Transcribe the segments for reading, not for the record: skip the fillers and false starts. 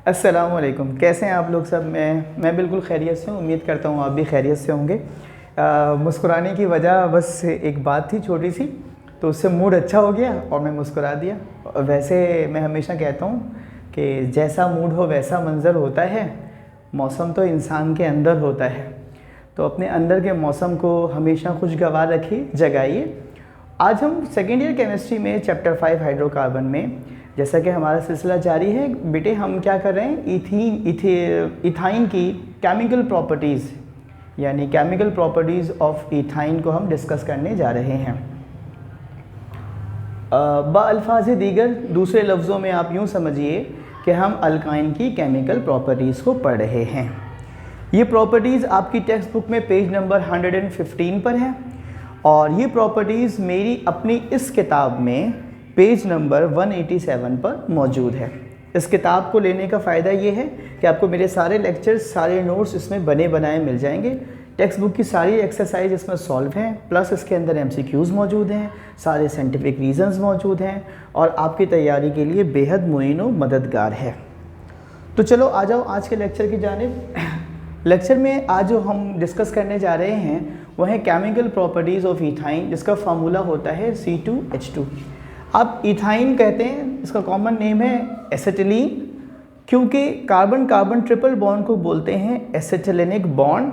अस्सलामुअलैकुम। कैसे हैं आप लोग सब? मैं बिल्कुल खैरियत से हूँ। उम्मीद करता हूँ आप भी खैरियत से होंगे। मुस्कुराने की वजह बस एक बात थी छोटी सी, तो उससे मूड अच्छा हो गया और मैं मुस्कुरा दिया। और वैसे मैं हमेशा कहता हूँ कि जैसा मूड हो वैसा मंज़र होता है। मौसम तो इंसान के अंदर होता है, तो अपने अंदर के मौसम को हमेशा खुशगवार रखिए, जगाइए। आज हम सेकेंड ईयर केमिस्ट्री में चैप्टर 5 हाइड्रोकार्बन में, जैसा कि हमारा सिलसिला जारी है बेटे, हम क्या कर रहे हैं, इथाइन की केमिकल प्रॉपर्टीज़ यानी केमिकल प्रॉपर्टीज़ ऑफ इथाइन को हम डिस्कस करने जा रहे हैं। बाअल्फाज़ दीगर, दूसरे लफ्ज़ों में आप यूँ समझिए कि हम अल्काइन की केमिकल प्रॉपर्टीज़ को पढ़ रहे हैं। ये प्रॉपर्टीज़ आपकी टेक्स्ट बुक में पेज नंबर 115 पर है और ये प्रॉपर्टीज़ मेरी अपनी इस किताब में पेज नंबर 187 पर मौजूद है। इस किताब को लेने का फ़ायदा ये है कि आपको मेरे सारे लेक्चर्स, सारे नोट्स इसमें बने बनाए मिल जाएंगे। टेक्स्ट बुक की सारी एक्सरसाइज इसमें सॉल्व हैं, प्लस इसके अंदर MCQs मौजूद हैं, सारे साइंटिफिक रीज़न्स मौजूद हैं और आपकी तैयारी के लिए बेहद मुईन व मददगार है। तो चलो आ जाओ आज के लेक्चर की जानिब। लेक्चर में आज जो हम डिस्कस करने जा रहे हैं वह है केमिकल प्रॉपर्टीज़ ऑफ इथाइन, जिसका फार्मूला होता है C2H2। अब इथाइन कहते हैं, इसका कॉमन नेम है एसिटिलीन, क्योंकि कार्बन कार्बन ट्रिपल बॉन्ड को बोलते हैं एसिटिलिनिक बॉन्ड।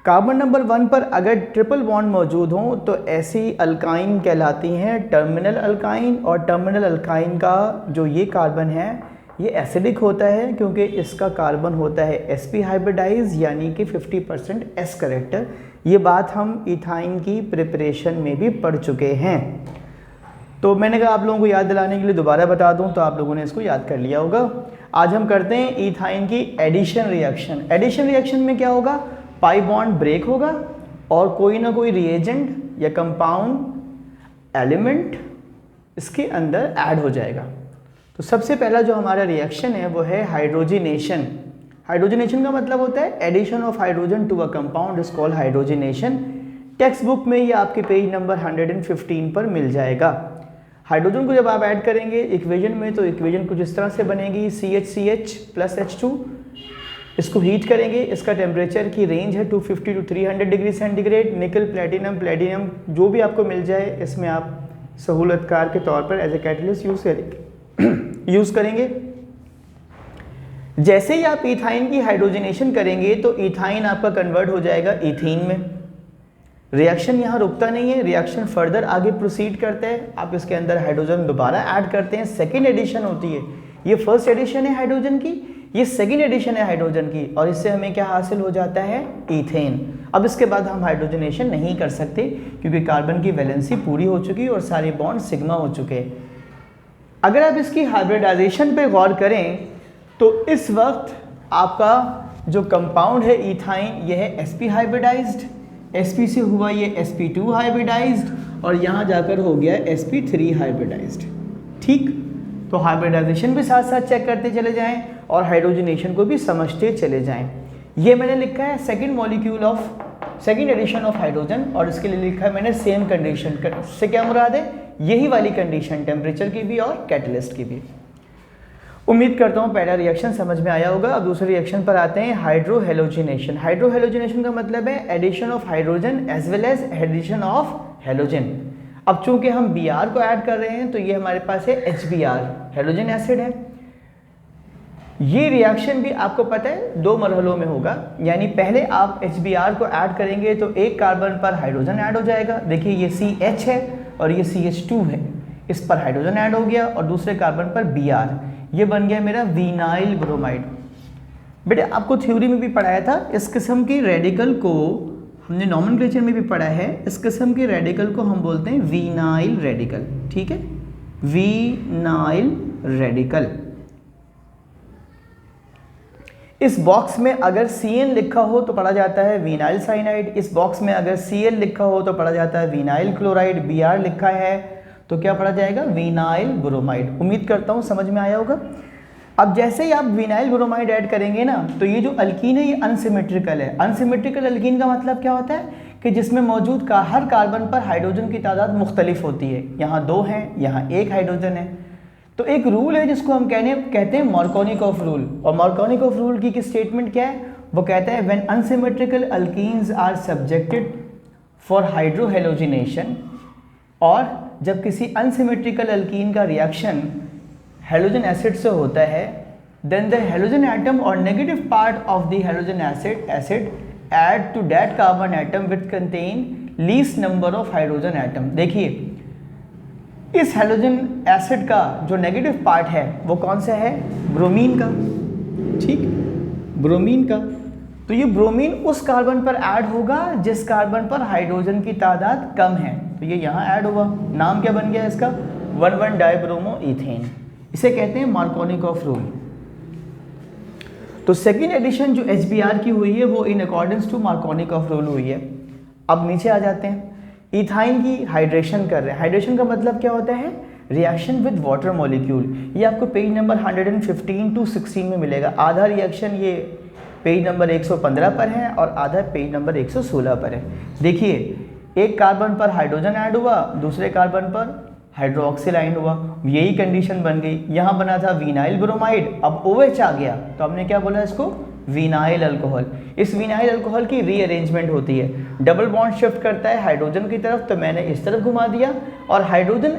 कार्बन नंबर 1 पर अगर ट्रिपल बॉन्ड मौजूद हो तो ऐसी अल्काइन कहलाती हैं टर्मिनल अल्काइन, और टर्मिनल अल्काइन का जो ये कार्बन है ये एसिडिक होता है क्योंकि इसका कार्बन होता है sp हाइब्रिडाइज यानी कि 50% s करेक्टर। ये बात हम इथाइन की प्रिपरेशन में भी पढ़ चुके हैं, तो मैंने कहा आप लोगों को याद दिलाने के लिए दोबारा बता दूं, तो आप लोगों ने इसको याद कर लिया होगा। आज हम करते हैं इथाइन की एडिशन रिएक्शन। एडिशन रिएक्शन में क्या होगा, पाई बॉन्ड ब्रेक होगा और कोई ना कोई रिएजेंट या कंपाउंड एलिमेंट इसके अंदर ऐड हो जाएगा। तो सबसे पहला जो हमारा रिएक्शन है वो है हाइड्रोजिनेशन। हाइड्रोजिनेशन का मतलब होता है addition of hydrogen to a compound is called hydrogenation. Textbook में ये आपके पेज नंबर 115 पर मिल जाएगा। हाइड्रोजन को जब आप ऐड करेंगे इक्वेशन में, तो इक्वेशन कुछ इस तरह से बनेगी, CHCH + H2। इसको हीट करेंगे, इसका टेम्परेचर की रेंज है 250 to 300 डिग्री सेंटीग्रेड। निकल, प्लेटिनम जो भी आपको मिल जाए इसमें आप सहूलतकार के तौर पर एज ए कैटलिस्ट यूज़ करेंगे। जैसे ही आप इथाइन की हाइड्रोजनेशन करेंगे तो इथाइन आपका कन्वर्ट हो जाएगा इथीन में। रिएक्शन यहाँ रुकता नहीं है, रिएक्शन फर्दर आगे प्रोसीड करता है। आप इसके अंदर हाइड्रोजन दोबारा ऐड करते हैं, सेकेंड एडिशन होती है। ये फर्स्ट एडिशन है हाइड्रोजन की, ये सेकेंड एडिशन है हाइड्रोजन की, और इससे हमें क्या हासिल हो जाता है, ईथेन। अब इसके बाद हम हाइड्रोजनेशन नहीं कर सकते क्योंकि कार्बन की वैलेंसी पूरी हो चुकी है और सारे बॉन्ड सिग्मा हो चुके हैं। अगर आप इसकी हाइब्रिडाइजेशन पे गौर करें तो इस वक्त आपका जो कंपाउंड है इथाइन, यह है sp हाइब्रिडाइज्ड, sp से हुआ ये sp2 हाइब्रिडाइज्ड और यहाँ जाकर हो गया sp3 हाइब्रिडाइज्ड। ठीक, तो हाइब्रिडाइजेशन भी साथ साथ चेक करते चले जाएं और हाइड्रोजनेशन को भी समझते चले जाएं। ये मैंने लिखा है सेकेंड एडिशन ऑफ हाइड्रोजन, और इसके लिए लिखा है मैंने सेम कंडीशन। से क्या मुराद है, यही वाली कंडीशन, टेम्परेचर की भी और कैटलिस्ट की भी। उम्मीद करता हूँ पहला रिएक्शन समझ में आया होगा। अब दूसरे रिएक्शन पर आते हैं, हाइड्रोहेलोजिनेशन। हाइड्रोहेलोजिनेशन का मतलब है addition of hydrogen as well as addition of halogen. अब चूंकि हम Br को ऐड कर रहे हैं तो ये हमारे पास है HBr, हेलोजन एसिड है। ये रिएक्शन भी आपको पता है 2 मरहलों में होगा, यानी पहले आप HBr को ऐड करेंगे तो एक कार्बन पर हाइड्रोजन ऐड हो जाएगा। देखिए ये CH है और ये CH2 है, इस पर हाइड्रोजन ऐड हो गया और दूसरे कार्बन पर Br, ये बन गया मेरा विनाइल ब्रोमाइड। बेटे आपको थ्योरी में भी पढ़ाया था, इस किस्म की रेडिकल को हमने नॉमेनक्लेचर में भी पढ़ा है। इस किस्म के रेडिकल को हम बोलते हैं विनाइल रेडिकल। ठीक है, विनाइल रेडिकल। इस बॉक्स में अगर Cn लिखा हो तो पढ़ा जाता है विनाइल साइनाइड, इस बॉक्स में अगर Cl लिखा हो तो पढ़ा जाता है विनाइल क्लोराइड, Br लिखा है तो क्या पढ़ा जाएगा, विनाइल ब्रोमाइड। उम्मीद करता हूँ समझ में आया होगा। अब जैसे ही आप विनाइल ब्रोमाइड ऐड करेंगे ना, तो ये जो अल्कीन है ये अनसिमेट्रिकल है। अनसिमेट्रिकल अल्कीन का मतलब क्या होता है कि जिसमें मौजूद का हर कार्बन पर हाइड्रोजन की तादाद मुख्तलिफ होती है। यहाँ 2 हैं, यहाँ 1 हाइड्रोजन है। तो एक रूल है जिसको हम कहते हैं मार्कोनिकॉफ रूल, और मार्कोनिकॉफ रूल की स्टेटमेंट क्या है, वो कहता है when unsymmetrical alkenes are subjected for hydrohalogenation, और जब किसी अनसिमेट्रिकल अल्कीन का रिएक्शन हेलोजन एसिड से होता है, देन द हेलोजन एटम और negative part of the halogen acid add to that carbon atom which contain least number of hydrogen atom. देखिए इस हेलोजन एसिड का जो नेगेटिव पार्ट है वो कौन सा है, ब्रोमीन का, ठीक, ब्रोमीन का। तो ये ब्रोमीन उस कार्बन पर ऐड होगा जिस कार्बन पर हाइड्रोजन की तादाद कम है, तो ये यहाँ ऐड होगा। नाम क्या बन गया इसका, 1,1 डाइब्रोमो ईथेन। इसे कहते हैं मार्कोनिकॉफ रूल। तो सेकेंड एडिशन जो HBr की हुई है वो in accordance to Markovnikov rule हुई है। अब नीचे आ जाते हैं, इथाइन की हाइड्रेशन कर रहे हैं। हाइड्रेशन का मतलब क्या होता है, रिएक्शन विद वाटर मॉलिक्यूल। ये आपको पेज नंबर 115 to 16 में मिलेगा। आधा रिएक्शन ये पेज नंबर 115 पर है और आधा पेज नंबर 116 पर है। देखिए एक कार्बन पर हाइड्रोजन ऐड हुआ, दूसरे कार्बन पर हाइड्रोक्सिल आयन हुआ, यही कंडीशन बन गई। यहाँ बना था विनाइल ब्रोमाइड, अब OH आ गया तो हमने क्या बोला इसको, विनाइल अल्कोहल। इस विनाइल अल्कोहल की रीअरेंजमेंट होती है, डबल बॉन्ड शिफ्ट करता है हाइड्रोजन की तरफ, तो मैंने इस तरफ घुमा दिया, और हाइड्रोजन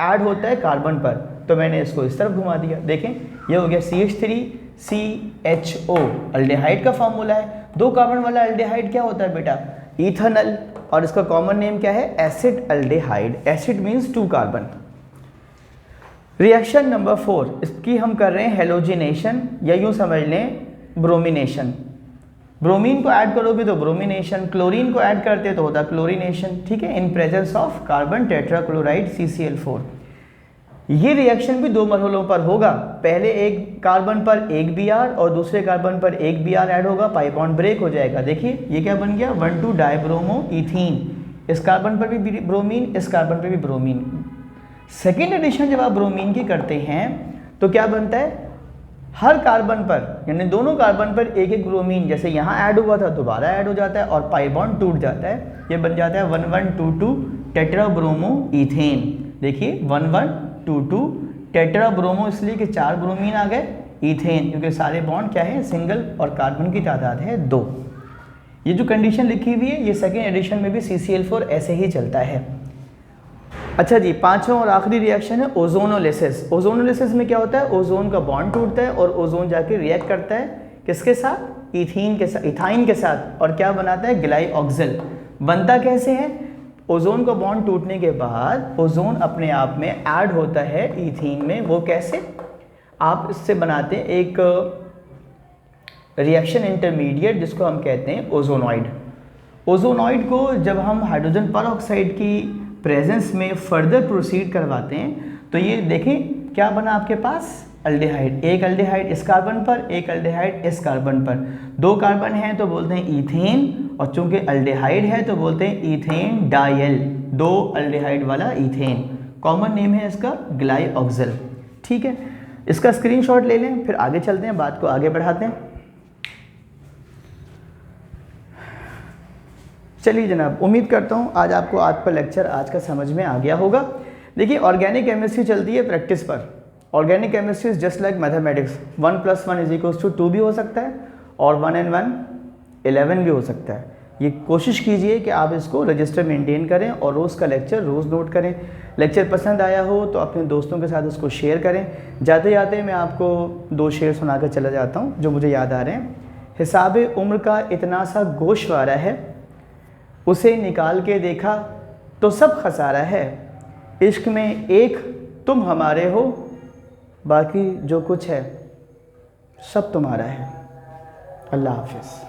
ऐड होता है कार्बन पर, तो मैंने इसको इस तरफ घुमा दिया। देखें ये हो गया CH3CHO, अल्डेहाइड का फॉर्मूला है। 2 कार्बन वाला अल्डेहाइड क्या होता है बेटा, इथेनॉल, और इसका कॉमन नेम क्या है, acid aldehyde. Acid means 2 carbon. Reaction number 4, इसकी हम कर रहे हैं हेलोजिनेशन, या यूँ समझ लें ब्रोमिनेशन। ब्रोमीन को ऐड करोगे तो ब्रोमिनेशन, क्लोरीन को ऐड करते तो होता क्लोरीनेशन, ठीक है, in presence of carbon tetrachloride CCl4। ये रिएक्शन भी 2 मरहलों पर होगा। पहले एक कार्बन पर एक Br और दूसरे कार्बन पर एक Br ऐड होगा, पाई बॉन्ड ब्रेक हो जाएगा। देखिए ये क्या बन गया, 1,2 डाइब्रोमो ईथीन। इस कार्बन पर भी ब्रोमीन, इस कार्बन पर भी ब्रोमीन। सेकेंड एडिशन जब आप ब्रोमीन की करते हैं तो क्या बनता है, हर कार्बन पर यानी दोनों कार्बन पर एक एक ब्रोमीन, जैसे यहाँ ऐड हुआ था दोबारा ऐड हो जाता है और पाई बॉन्ड टूट जाता है। ये बन जाता है 1122 टेट्राब्रोमो ईथेन। देखिए 1122 टेट्राब्रोमो, इसलिए कि 4 ब्रोमीन आ गए, ईथेन क्योंकि सारे बॉन्ड क्या है, सिंगल, और कार्बन की तादाद है 2। ये जो कंडीशन लिखी हुई है ये सेकेंड एडिशन में भी CCl4 ऐसे ही चलता है। अच्छा जी, 5वां और आखिरी रिएक्शन है ओजोनोलिसिस। ओजोनोलिसिस में क्या होता है, ओजोन का बॉन्ड टूटता है और ओजोन जाके रिएक्ट करता है किसके साथ, इथीन के साथ, इथाइन के साथ, और क्या बनाता है, ग्लाइऑक्सिल। बनता कैसे है, ओजोन का बॉन्ड टूटने के बाद ओजोन अपने आप में ऐड होता है इथीन में। वो कैसे, आप इससे बनाते हैं एक रिएक्शन इंटरमीडिएट जिसको हम कहते हैं ओजोनॉइड। ओजोनॉइड को जब हम हाइड्रोजन परऑक्साइड की प्रेजेंस में फर्दर प्रोसीड करवाते हैं तो ये देखें क्या बना आपके पास, अल्डेहाइड। एक अल्डेहाइड इस कार्बन पर, एक अल्डेहाइड इस कार्बन पर, 2 कार्बन हैं तो बोलते हैं ईथेन, और चूंकि अल्डेहाइड है तो बोलते हैं ईथेन डायल, 2 अल्डेहाइड वाला ईथेन। कॉमन नेम है इसका ग्लाइऑक्सिल, ठीक है। इसका स्क्रीनशॉट ले लें, फिर आगे चलते हैं, बात को आगे बढ़ाते हैं। चलिए जनाब, उम्मीद करता हूँ आज आपको आज का लेक्चर आज का समझ में आ गया होगा। देखिए ऑर्गेनिक केमिस्ट्री चलती है प्रैक्टिस पर। Organic chemistry is just like mathematics, 1 + 1 = 2 भी हो सकता है और 1 and 1 11 भी हो सकता है। ये कोशिश कीजिए कि आप इसको रजिस्टर मेंटेन करें और रोज़ का लेक्चर रोज़ नोट करें। लेक्चर पसंद आया हो तो अपने दोस्तों के साथ उसको शेयर करें। जाते जाते मैं आपको 2 शेर सुना कर चला जाता हूँ जो मुझे याद आ रहे हैं। हिसाबे उम्र का इतना सा गोशवारा है, उसे निकाल के देखा तो सब खसारा है। इश्क में एक तुम हमारे हो, बाकी जो कुछ है सब तुम्हारा है। अल्लाह हाफिज़।